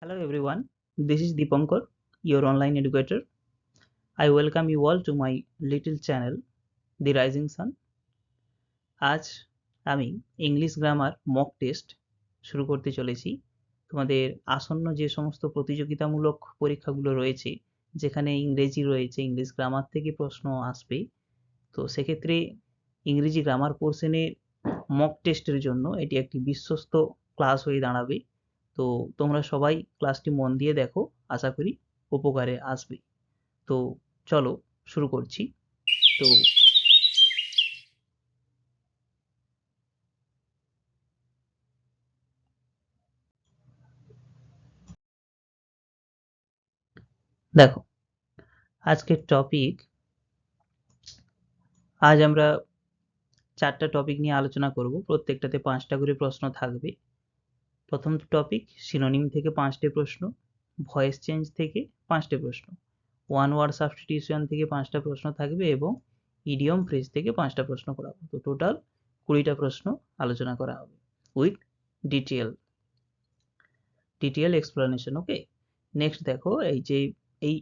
Hello everyone, this is Deepankar, your online educator. I welcome you all to my little channel, The Rising Sun. আজ আমি English grammar mock test শুরু করতে চলেছি। তোমাদের আসন্ন যে সমস্ত প্রতিযোগিতামূলক পরীক্ষাগুলো রয়েছে, যেখানে ইংরেজি রয়েছে, ইংলিশ গ্রামার থেকে প্রশ্ন আসবে, তো সেক্ষেত্রে ইংরেজি গ্রামার পোর্শনের মক টেস্টের জন্য এটি একটি বিশ্বস্ত ক্লাস হয়ে দাঁড়াবে। তো তোমরা সবাই ক্লাসটি মন দিয়ে দেখো, আশা করি উপকারে আসবে। তো চলো শুরু করছি। তো দেখো, আজকের টপিক, আজ আমরা 4টা টপিক নিয়ে আলোচনা করব। প্রত্যেকটাতে 5টা করে প্রশ্ন থাকবে। প্রথম টপিক সিনোনিম থেকে 5টে প্রশ্ন, ভয়েস চেঞ্জ থেকে 5টে প্রশ্ন, ওয়ান ওয়ার্ড সাবস্টিটিউশন থেকে 5টা প্রশ্ন থাকবে এবং ইডিয়ম ফ্রেজ থেকে 5টা প্রশ্ন করাবো। তো টোটাল 20টা প্রশ্ন আলোচনা করা হবে with detail explanation. Okay, next দেখো, এই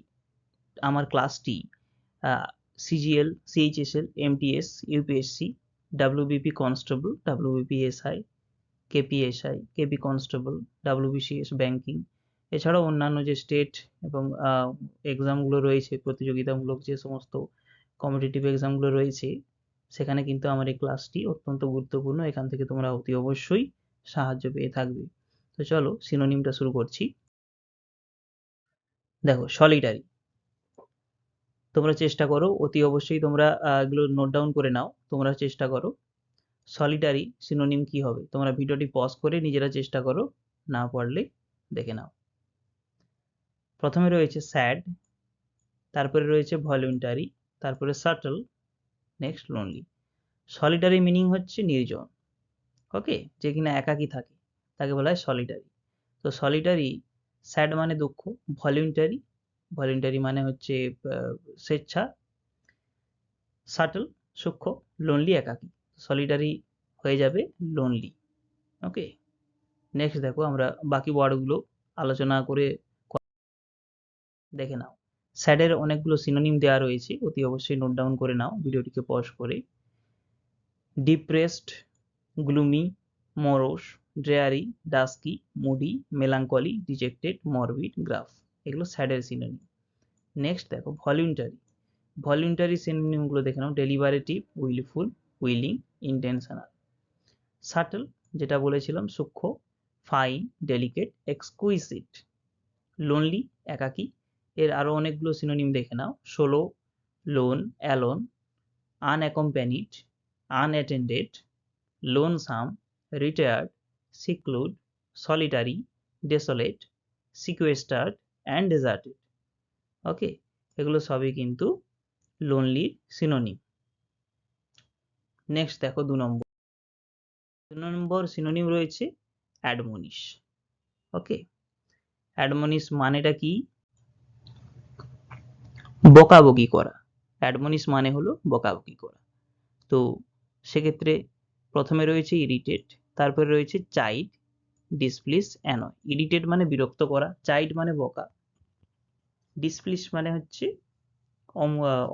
আমার ক্লাসটি CGL, CHSL, MTS, UPSC, WBP constable, WBP SI, KPSI, KP constable, WBCS banking, এছাড়াও অন্যান্য যে স্টেট এবং এক্সামগুলো রয়েছে, প্রতিযোগিতামূলক যে সমস্ত কম্পিটিটিভ এক্সামগুলো রয়েছে, সেখানে কিন্তু আমার এই ক্লাসটি অত্যন্ত গুরুত্বপূর্ণ। এখান থেকে তোমরা অতি অবশ্যই সাহায্য পেয়ে থাকবে। তো চলো সিনোনিমটা শুরু করছি। দেখো, সলিটারি, তোমরা চেষ্টা করো, অতি অবশ্যই তোমরা এগুলো নোট ডাউন করে নাও। তোমরা চেষ্টা করো সলিটারি সিনোনিম কি হবে। তোমরা ভিডিওটি পজ করে নিজেরা চেষ্টা করো, না পারলে দেখে নাও। প্রথমে রয়েছে স্যাড, তারপরে রয়েছে ভলিউন্টারি, তারপরে subtle, next lonely. Solitary meaning হচ্ছে নির্জন, ওকে, যে কিনা একাকী থাকে তাকে বলা হয় সলিটারি। তো সলিটারি, স্যাড মানে দুঃখ, ভলিউন্টারি, ভলিউন্টারি মানে হচ্ছে স্বেচ্ছা, সাটল সূক্ষ্ম, লোনলি একাকী। সলিটারি হয়ে যাবে লোনলি। ওকে, নেক্সট দেখো, আমরা বাকি ওয়ার্ডগুলো আলোচনা করে দেখে নাও। স্যাডের অনেকগুলো সিনোনিম দেওয়া রয়েছে, অতি অবশ্যই নোট ডাউন করে নাও ভিডিওটিকে পজ করে। Depressed, gloomy, morose, dreary, dusky, moody, melancholy, dejected, morbid, gruff, এগুলো স্যাডের সিনোনিম। নেক্সট দেখো ভলিউন্টারি, ভলিউন্টারি সিনোনিমগুলো দেখে নাও। Deliberative, wilful, willing, intentional. Subtle, যেটা বলেছিলাম সূক্ষ্ম, ফাইন, ডেলিকেট, এক্সকুইসিট। লোনলি একাকী, এর আরো অনেকগুলো সিনোনিম দেখে নাও। Solo, lone, alone, unaccompanied, unattended, lonesome, retired, secluded, solitary, desolate, sequestered and deserted. Okay, এগুলো সবই কিন্তু লোনলির সিনোনিম। নেক্সট দেখো 2 নম্বর সিনোনিম রয়েছে অ্যাডমনিশ। ওকে, অ্যাডমনিশ মানেটা কি? বকাবকি করা। অ্যাডমনিশ মানে হলো বকাবকি করা। তো সেক্ষেত্রে প্রথমে রয়েছে ইরিটেট, তারপরে রয়েছে চাইড, ডিসপ্লিস, অ্যানয়। ইরিটেট মানে বিরক্ত করা, চাইড মানে বকা, ডিসপ্লিস মানে হচ্ছে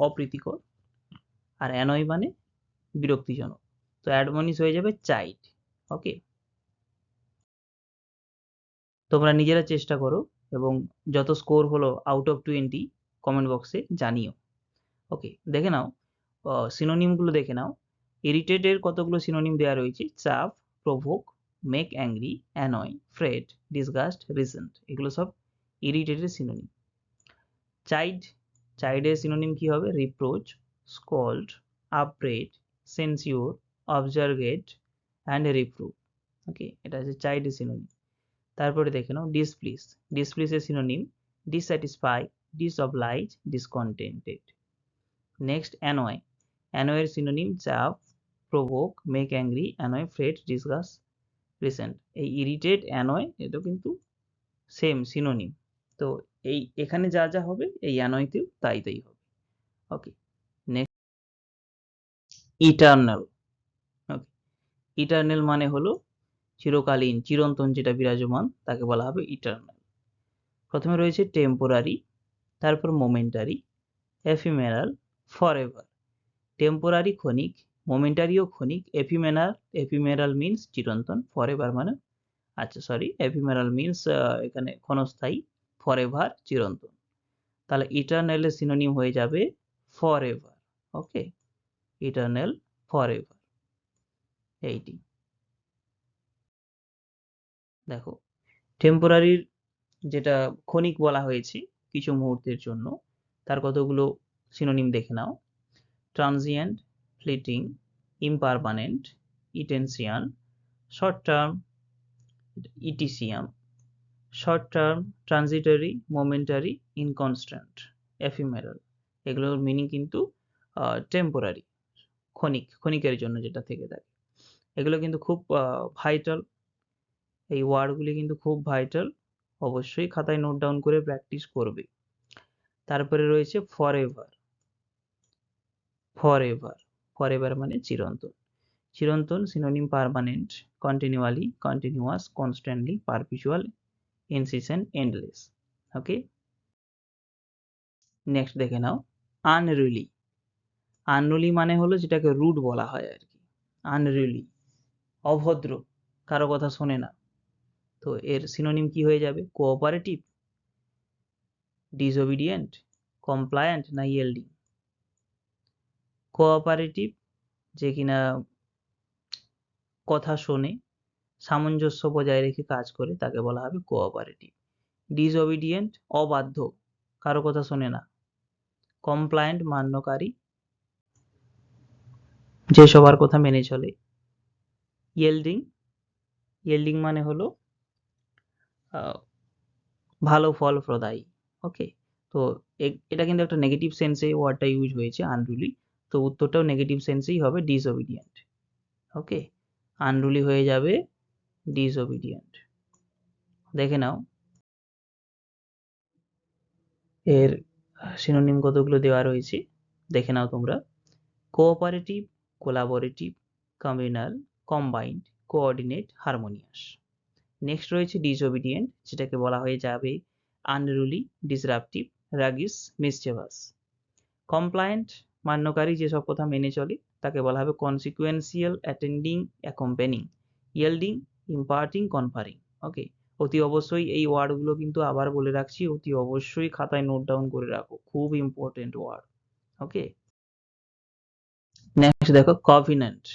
অপ্রীতিকর, আর অ্যানয় মানে বিরক্তিজনক। তো অ্যাডমনিশ হয়ে যাবে চাইড। ওকে, তোমরা নিজেরা চেষ্টা করো এবং যত স্কোর হলো আউট অফ 20 কমেন্ট বক্সে জানিও। ওকে, দেখে নাও সিনোনিমগুলো দেখে নাও। ইরিটেটের কতগুলো সিনোনিম দেওয়া রয়েছে। চাপ, provoke, make angry, annoy, fret, disgust, recent, এগুলো সব ইরিটেটের সিনোনিম। চাইড, চাইডের সিনোনিম কি হবে? Reproach, scold, আপব্রেড, সেন্সিওর, অবজারভেট and রিপ্রুভ। ওকে, এটা হচ্ছে চাইডের সিনোনিম। তারপরে দেখে নাও ডিসপ্লিস, ডিসপ্লিসের synonym dissatisfy, disoblige, discontented. Next annoy, অ্যানয়ের synonym chafe, provoke, make angry, annoy, fret, disgust, resent. এই ইরিটেট, অ্যানয়, এটা কিন্তু সেম সিনোনিম। তো এখানে যা যা হবে এই অ্যানয়তেও তাই তাই হবে। ওকে, নেক্সট ইটার্নাল। ওকে, ইটার্নাল মানে হলো চিরকালীন, চিরন্তন, যেটা বিরাজমান তাকে বলা হবে ইটার্নাল। প্রথমে রয়েছে টেম্পোরারি, তারপর মোমেন্টারি, এফিমেরাল, ফরএভার। টেম্পোরারি ক্ষণিক, মোমেন্টারিও ক্ষণিক, এফিমেরাল মিনস চিরন্তন, ফরএভার মানে এফিমেরাল মিনস এখানে ক্ষণস্থায়ী, ফরএভার চিরন্তন। তাহলে ইটারনালের সিনোনিম হয়ে যাবে ফরএভার। ওকে, ইটারনাল, ফরএভার, এইটি। দেখো টেম্পোরারির যেটা ক্ষণিক বলা হয়েছে কিছু মুহূর্তের জন্য, তার কতগুলো সিনোনিম দেখে নাও। ট্রানজিয়েন্ট, ফ্লিটিং, ইমপারমানেন্ট, ইটেনসিয়ান, শর্ট টার্ম, ইটিসিয়াম, short term, transitory, momentary, inconstant, ephemeral. এগুলোর মিনিং কিন্তু টেম্পোরারি, ক্ষণিকের জন্য যেটা থেকে থাকে। এগুলো কিন্তু খুব ভাইটাল, এই ওয়ার্ডগুলি কিন্তু খুব ভাইটাল, অবশ্যই খাতায় নোট ডাউন করে প্র্যাকটিস করবে। তারপরে রয়েছে ফরএভার। ফরএভার মানে চিরন্তন। চিরন্তন synonym permanent, continually, continuous, constantly, perpetual, insistent, endless. Okay, next দেখে নাও আনরুলি। আনরুলি মানে হলো যেটাকে রুড বলা হয় আর কি। আনরুলি, অভদ্র, কারো কথা শোনে না। তো এর সিনোনিম কি হয়ে যাবে? কোঅপারেটিভ, ডিসওবিডিয়েন্ট, কমপ্লায়েন্ট না ইয়েল্ডিং? কোঅপারেটিভ যে কিনা কথা শোনে, সামঞ্জস্য বজায় রেখে কাজ করে, তাকে বলা হবে কোঅপারেটিভ। ডিসওবিডিয়েন্ট, অবাধ্য, কারো কথা শোনে না। কমপ্লায়েন্ট, মান্যকারী, যে সবার কথা মেনে চলে। ইয়েল্ডিং মানে হলো ভালো ফল প্রদায়ী। ওকে, তো এটা কিন্তু একটা নেগেটিভ সেন্সে ওয়ার্ডটা ইউজ হয়েছে আনরুলি, তো উত্তরটাও নেগেটিভ সেন্সেই হবে, ডিসওবিডিয়েন্ট। ওকে, আনরুলি হয়ে যাবে ডিসওবিডিয়েন্ট। দেখে নাও এর সিনোনিম কতগুলো দেওয়া রয়েছে, দেখে নাও তোমরা। Cooperative, collaborative, communal, combined, coordinate, harmonious. Next রয়েছে ডিসওবিডিয়েন্ট, যেটাকে বলা হয়ে যাবে unruly, disruptive, roguish, mischievous. Compliant, মান্যকারী, যেসব কথা মেনে চলে, তাকে বলা হবে consequential, attending, accompanying. Yielding, imparting, conferring. Okay, অতি অবশ্যই এই ওয়ার্ডগুলো কিন্তু আবার বলে রাখছি, অতি অবশ্যই খাতায় নোট ডাউন করে রাখো, খুব ইম্পর্টেন্ট ওয়ার্ড। ওকে, নেক্সট দেখো কভিনেন্ট।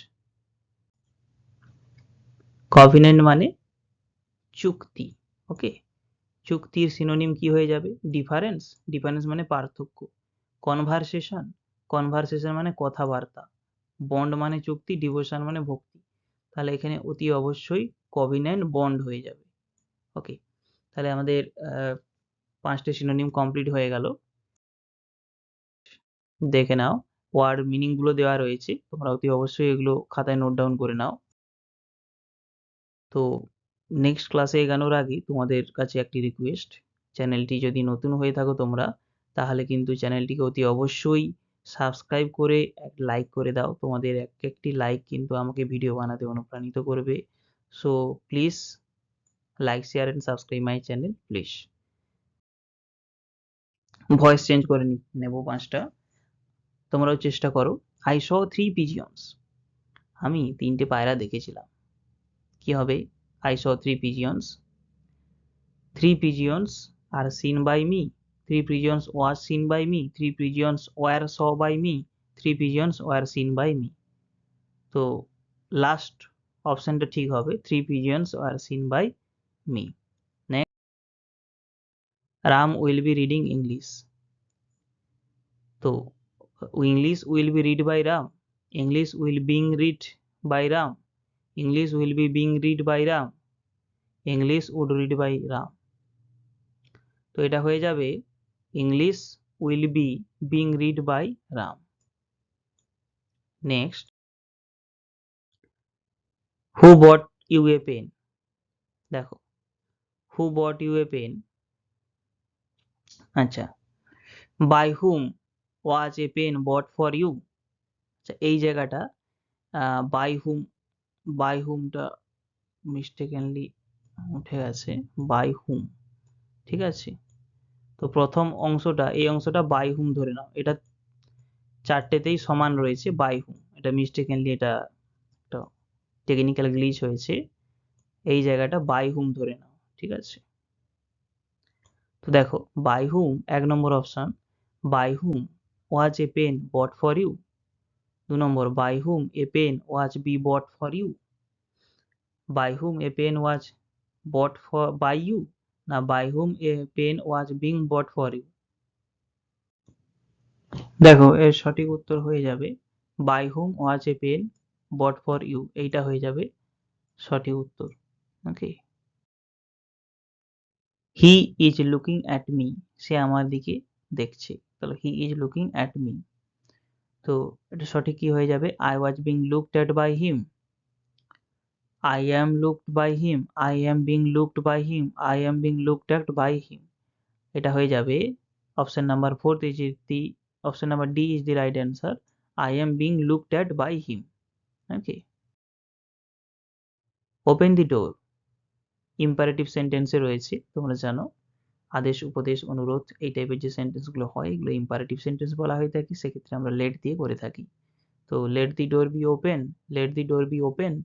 কভিনেন্ট মানে চুক্তি। ওকে, চুক্তির সিনোনিম কি হয়ে যাবে? ডিফারেন্স, ডিফারেন্স মানে পার্থক্য। কনভারসেশন, কনভারসেশন মানে কথাবার্তা। বন্ড মানে চুক্তি, ডিভোশন মানে ভক্তি। তাহলে এখানে অতি অবশ্যই কভিনেন্ট বন্ড হয়ে যাবে। ওকে, তাহলে আমাদের 5টে সিনোনিম কমপ্লিট হয়ে গেল। দেখে নাও ওয়ার্ড মিনিং গুলো দেওয়া রয়েছে, তোমরা অতি অবশ্যই এগুলো খাতায় নোট ডাউন করে নাও। তো নেক্সট ক্লাসে এগোনোর আগে তোমাদের কাছে একটি রিকোয়েস্ট, চ্যানেলটি যদি নতুন হয়ে থাকো তোমরা, তাহলে কিন্তু চ্যানেলটিকে অতি অবশ্যই সাবস্ক্রাইব করে এক লাইক করে দাও। তোমাদের একটি লাইক কিন্তু আমাকে ভিডিও বানাতে অনুপ্রাণিত করবে। So please like, share and subscribe my channel please. Voice change করে নেব 5টা, তোমরাও চেষ্টা করো। আই স 3 পিজিয়ন্স, আমি 3টে পায়রা দেখেছিলাম। কি হবে? I saw 3 পিজিয়ন্স, 3 pigeons are seen by me, 3 pigeons was seen by me, 3 pigeons were saw by me, 3 pigeons were seen by me। তো লাস্ট অপশনটা ঠিক হবে, 3 pigeons were seen by me। Next, Ram will be reading English। তো English will be read by Ram, English will being read by Ram, English will be being read by Ram, English would read by Ram। তো এটা হয়ে যাবে English will be being read by Ram. Next, who bought you a pen. দেখো who bought you a pen, আচ্ছা, by whom was a pen bought for you. আচ্ছা, এই জায়গাটা by হুমটা mistakenly উঠে গেছে, বাই হুম, ঠিক আছে। তো প্রথম অংশটা, এই অংশটা বাই হুম ধরে নাও, এটা চারটেতেই সমান রয়েছে বাই হুম, এটা মিস্টেকেনলি এটা একটা টেকনিক্যাল গ্লিচ হয়েছে, এই জায়গাটা বাই হুম ধরে নাও, ঠিক আছে। তো দেখো বাই হুম, 1 নম্বর option, by whom was a pen bought for you. 2 নম্বর, by whom a pen was be bought for you. By whom a pen was bought for by you, না by whom a pen was being bought for you. দেখো এর সঠিক উত্তর হয়ে যাবে by whom was a pen bought for you, এইটা হয়ে যাবে সঠিক উত্তর। Okay, he is looking at me, সে আমার দিকে দেখছে, তাহলে he is looking at me. তো এটা সঠিক কি হয়ে যাবে, I was being looked at by him, I am looked by him, I am being looked by him, I am being looked at by him. এটা হয়ে যাবে option number 4 is the, option number D is the right answer, I am being looked at by him. Okay, open the door imperative সেন্টেন্সে রয়েছে, তোমরা জানো আদেশ উপদেশ অনুরোধ এই টাইপের যে সেন্টেন্সগুলো হয় এগুলো ইম্পারেটিভ সেন্টেন্স বলা হয়ে থাকে, সেক্ষেত্রে আমরা লেট দিয়ে করে থাকি। তো late the door be open, late the door be opened,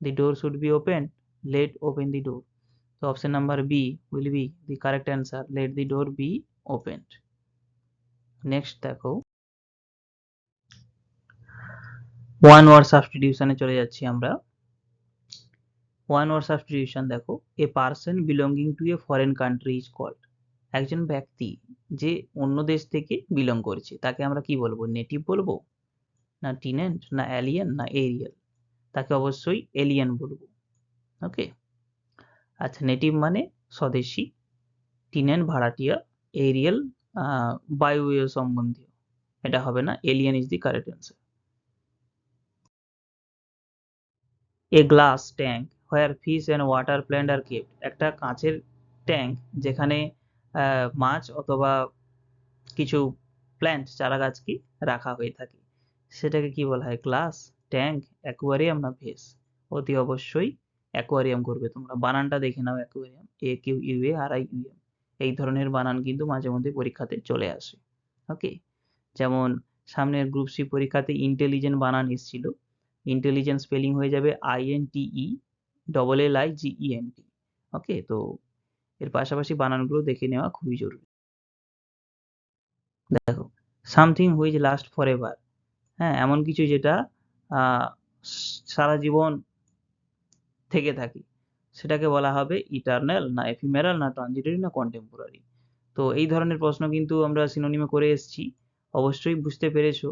the door should be opened, let open the door. So option number B will be the correct answer, let the door be opened. Next দেখো one word সাবস্টিটিউশনে চলে যাচ্ছি আমরা। One word substitution দেখো, a person belonging to a foreign country is called, একজন ব্যক্তি যে অন্য দেশ থেকে বিলং করছে তাকে আমরা কি বলবো, নেটিভ বলবো, না টিনেন্ট, না এলিয়েন, না এরিয়াল? তাকে অবশ্যই এলিয়েন বলবো। ওকে, আচ্ছা নেটিভ মানে স্বদেশী, টিনেন্ট ভাড়াটিয়া, এরিয়াল বায়ুীয় সম্বন্ধীয়, এটা হবে না, alien is the correct answer. A glass tank where fish and water plant are kept, একটা কাঁচের ট্যাঙ্ক যেখানে মাছ অথবা কিছু প্ল্যান্ট চারা গাছকে রাখা হয়ে থাকে, সেটাকে কি বলা হয়, গ্লাস, ট্যাঙ্ক, অ্যাকোয়ারিয়াম, না ভেস? অতি অবশ্যই অ্যাকোয়ারিয়াম করবে তোমরা, বানানটা দেখে নাও, aquarium, A Q U A R I U M, এই ধরনের বানান কিন্তু মাঝে মধ্যে পরীক্ষাতে চলে আসে। ওকে, যেমন সামনের গ্রুপ সি পরীক্ষাতে ইন্টেলিজেন্ট বানান এসেছিল, ইন্টেলিজেন্ট স্পেলিং হয়ে যাবে INTE LLIGENT। ওকে, তো এর পাশাপাশি বানানগুলো দেখে নেওয়া খুবই জরুরি। দেখো something which last for ever, হ্যাঁ এমন কিছু যেটা সারা জীবন থেকে থাকে, সেটাকে বলা হবে ইটারনাল, না এফিমেরাল, না ট্রানজিটরি, না কন্টেম্পোরারি? তো এই ধরনের প্রশ্ন কিন্তু আমরা সিনোনিমে করে এসেছি, অবশ্যই বুঝতে পেরেছো,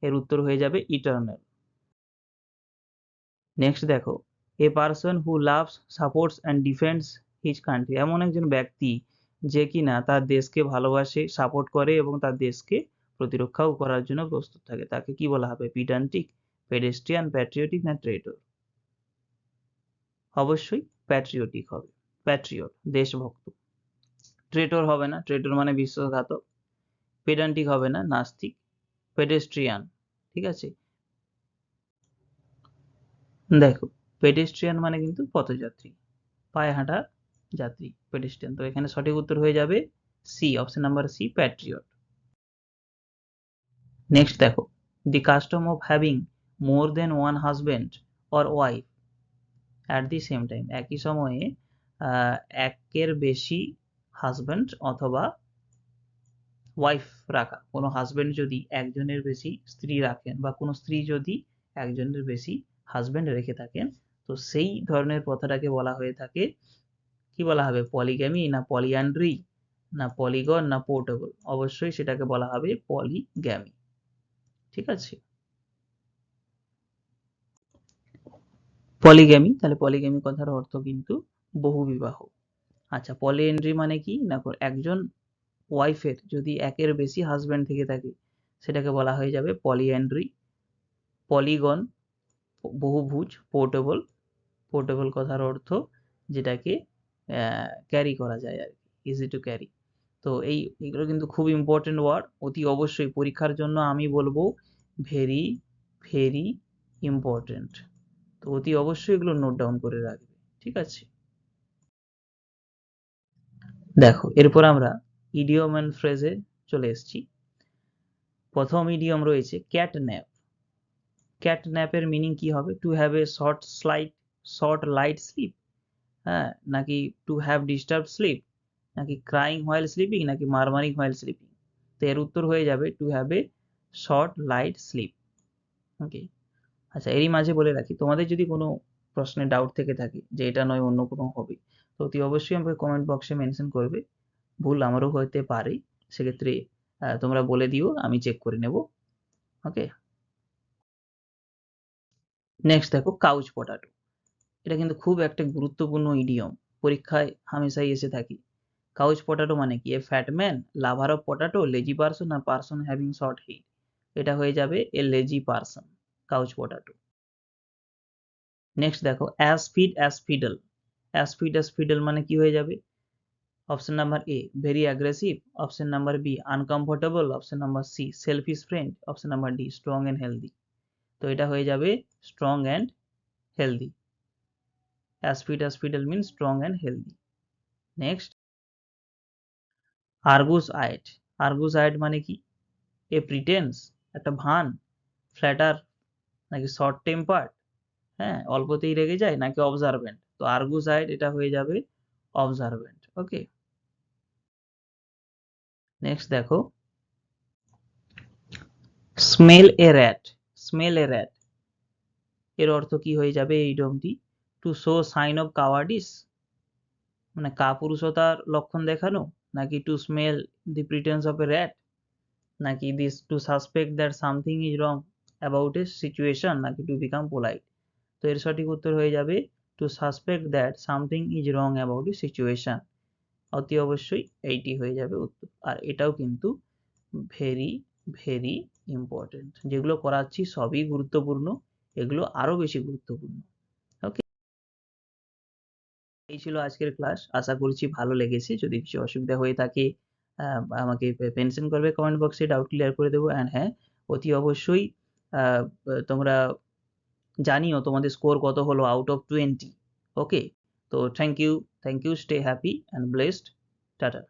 এর উত্তর হয়ে যাবে ইটারনাল। নেক্সট দেখো, a person who loves supports and defends his country, এমন একজন ব্যক্তি যে কিনা তার দেশকে ভালোবাসে, সাপোর্ট করে এবং তার দেশকে প্রতিরক্ষাও করার জন্য প্রস্তুত থাকে, তাকে কি বলা হবে, পিডান্টিক, পেডেস্ট্রিয়ান, প্যাট্রিয়টিক, না ট্রেটর? অবশ্যই প্যাট্রিয়টিক হবে, প্যাট্রিয়ট দেশভক্ত। ট্রেটর হবে না, ট্রেটর মানে বিশ্বাসঘাতক। পেডান্টিক হবে না, নাস্তিক। পেডেস্ট্রিয়ান, ঠিক আছে, দেখো পেডেস্ট্রিয়ান মানে কিন্তু পথযাত্রী, পায়ে হাঁটা যাত্রী, পেডেস্ট্রিয়ান। তো এখানে সঠিক উত্তর হয়ে যাবে C, option number C, patriot. Next দেখো, the custom of having more than one husband or wife at the same time, একই সময়ে একের বেশি হাজব্যান্ড অথবা ওয়াইফ রাখা, কোনো হাজব্যান্ড যদি একজনের বেশি স্ত্রী রাখেন বা কোনো স্ত্রী যদি একজনের বেশি হাজব্যান্ড রেখে থাকেন, তো সেই ধরনের প্রথাটাকে বলা হয়ে থাকে, কি বলা হবে, পলিগ্যামি, না পলিয়ান্ড্রি, না পলিগন, না পোর্টেবল? অবশ্যই সেটাকে বলা হবে পলিগ্যামি, ঠিক আছে। পলিগ্যামি, তাহলে পলিগ্যামি কথার অর্থ কিন্তু বহু বিবাহ। আচ্ছা পলিএন্ড্রি মানে কি, না একজন ওয়াইফের যদি একের বেশি হাজব্যান্ড থেকে থাকে সেটাকে বলা হয়ে যাবে পলিএন্ড্রি। পলিগন বহুভুজ, পোর্টেবল, পোর্টেবল কথার অর্থ যেটাকে ক্যারি করা যায় আর কি, ইজি টু ক্যারি। তো এইগুলো কিন্তু খুব ইম্পর্টেন্ট ওয়ার্ড, অতি অবশ্যই পরীক্ষার জন্য আমি বলবো ভেরি ভেরি ইম্পর্টেন্ট। তো অতি অবশ্যই এগুলো নোট ডাউন করে রাখবে, ঠিক আছে। দেখো এরপর আমরা ইডিয়ম অ্যান্ড ফ্রেজে চলে এসেছি। প্রথম ইডিয়ম রয়েছে ক্যাটন্যাপ। ক্যাটন্যাপের মিনিং কি হবে? To have a short light sleep, হ্যাঁ, নাকি টু হ্যাভ ডিস্টার্ব স্লিপ, নাকি ক্রাইং হোয়াইল স্লিপিং, নাকি মারমারিং হোয়াইল স্লিপিং? তো এর উত্তর হয়ে যাবে to have a short light sleep. Okay, আচ্ছা, এরই মাঝে বলে রাখি, তোমাদের যদি কোনো প্রশ্নে ডাউট থেকে থাকে যে এটা নয় অন্য কোনো হবে, তো অতি অবশ্যই আমাকে কমেন্ট বক্সে মেনশন করবে। ভুল আমারও হতে পারে, সেক্ষেত্রে তোমরা বলে দিও, আমি চেক করে নেব। ওকে, নেক্সট দেখো কাউচ পটাটো। এটা কিন্তু খুব একটা গুরুত্বপূর্ণ ইডিয়ম, পরীক্ষায় হামেশাই এসে থাকে। কাউচ পটাটো মানে কি? A fat man, lover of potato, lazy person, না পারসন হ্যাভিং শর্ট হেড? এটা হয়ে যাবে a lazy person, couch potato. Next দেখো as fit as fiddle. As fit as fiddle মানে কি হয়ে যাবে? Option number A very aggressive, option number B uncomfortable, option number C selfish friend, option number D strong and healthy. তো এটা হয়ে যাবে strong and healthy. As fiddle means strong and healthy. Next Argus eyed. Argus eyed মানে কি? এ pretence, একটা ভান, platter, নাকি short temper, হ্যাঁ, অল্পতেই রেগে যায়, নাকি অবজারভেন্ট? তো আর্গুস আইট এটা হয়ে যাবে অবজারভেন্ট। ওকে, নেক্সট দেখো smell a rat. Smell a rat এর অর্থ কি হয়ে যাবে এই ইডিয়মটি? To show sign of cowardice, মানে কাপুরুষতার লক্ষণ দেখানো, নাকি to smell the pretence of a rat, নাকি this to suspect that something is wrong about a situation, নাকি টু বিকাম পোলাইট? তো এর সঠিক উত্তর হয়ে যাবে to suspect that something is wrong about a situation. অতি অবশ্যই এইটি হয়ে যাবে উত্তর। আর এটাও কিন্তু ভেরি ভেরি ইম্পর্টেন্ট। যেগুলো করাচ্ছি সবই গুরুত্বপূর্ণ, এগুলো আরো বেশি গুরুত্বপূর্ণ। ওকে, এই ছিল আজকের ক্লাস। আশা করছি ভালো লেগেছে। যদি কিছু অসুবিধা হয়ে থাকে আমাকে মেনশন করবে কমেন্ট বক্সে, ডাউট ক্লিয়ার করে দেবো। অ্যান্ড হ্যাঁ, অতি অবশ্যই তোমরা জানিও তোমাদের স্কোর কত হলো আউট অফ 20। ওকে, তো thank you, stay happy and blessed. Tata.